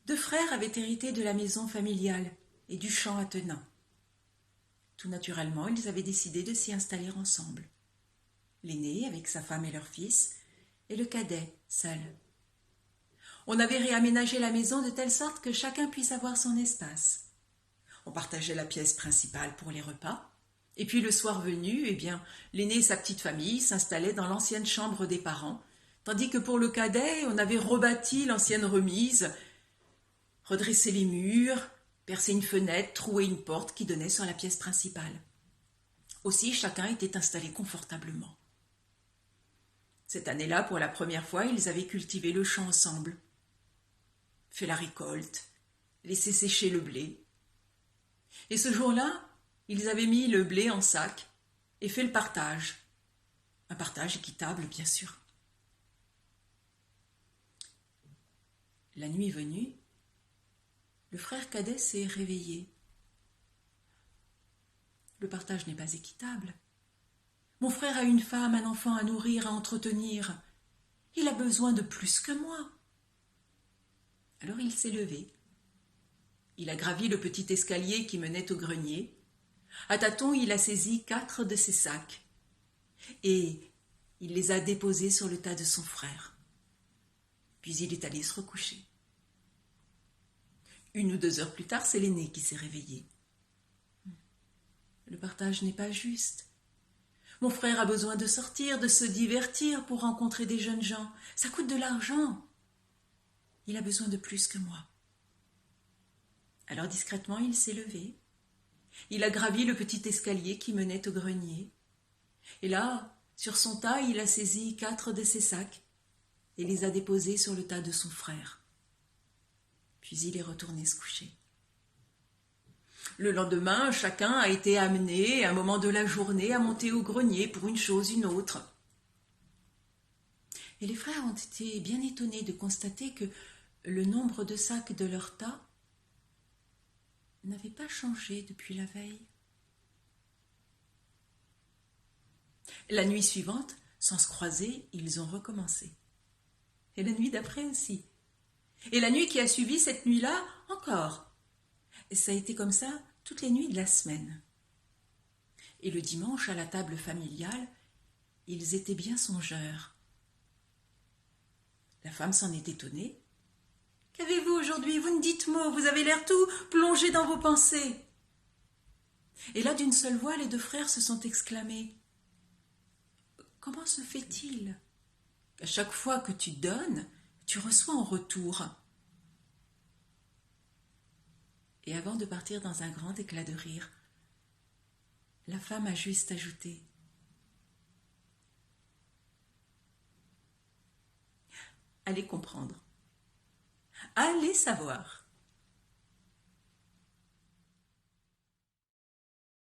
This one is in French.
Deux frères avaient hérité de la maison familiale et du champ attenant. Tout naturellement, ils avaient décidé de s'y installer ensemble. L'aîné avec sa femme et leur fils, et le cadet seul. On avait réaménagé la maison de telle sorte que chacun puisse avoir son espace. On partageait la pièce principale pour les repas, et puis le soir venu, l'aîné et sa petite famille s'installaient dans l'ancienne chambre des parents, tandis que pour le cadet, on avait rebâti l'ancienne remise, redressé les murs, percé une fenêtre, troué une porte qui donnait sur la pièce principale. Aussi, chacun était installé confortablement. Cette année-là, pour la première fois, ils avaient cultivé le champ ensemble, fait la récolte, laissé sécher le blé. Et ce jour-là, ils avaient mis le blé en sac et fait le partage. Un partage équitable, bien sûr. La nuit venue, le frère cadet s'est réveillé. Le partage n'est pas équitable. Mon frère a une femme, un enfant à nourrir, à entretenir. Il a besoin de plus que moi. Alors il s'est levé. Il a gravi le petit escalier qui menait au grenier. À tâtons, il a saisi 4 de ses sacs et il les a déposés sur le tas de son frère. Puis il est allé se recoucher. 1 ou 2 heures plus tard, c'est l'aîné qui s'est réveillé. Le partage n'est pas juste. Mon frère a besoin de sortir, de se divertir pour rencontrer des jeunes gens. Ça coûte de l'argent. Il a besoin de plus que moi. Alors discrètement, il s'est levé. Il a gravi le petit escalier qui menait au grenier. Et là, sur son tas, il a saisi 4 de ses sacs et les a déposés sur le tas de son frère. Puis il est retourné se coucher. Le lendemain, chacun a été amené, à un moment de la journée, à monter au grenier pour une chose, une autre. Et les frères ont été bien étonnés de constater que le nombre de sacs de leur tas n'avait pas changé depuis la veille. La nuit suivante, sans se croiser, ils ont recommencé. Et la nuit d'après aussi. Et la nuit qui a suivi cette nuit-là, encore. Et ça a été comme ça toutes les nuits de la semaine. Et le dimanche, à la table familiale, ils étaient bien songeurs. La femme s'en est étonnée. « Qu'avez-vous aujourd'hui? Vous ne dites mot, vous avez l'air tout plongé dans vos pensées. » Et là, d'une seule voix, les 2 frères se sont exclamés. « Comment se fait-il qu'à chaque fois que tu donnes, tu reçois en retour ?» Et avant de partir dans un grand éclat de rire, la femme a juste ajouté: « Allez comprendre, allez savoir. »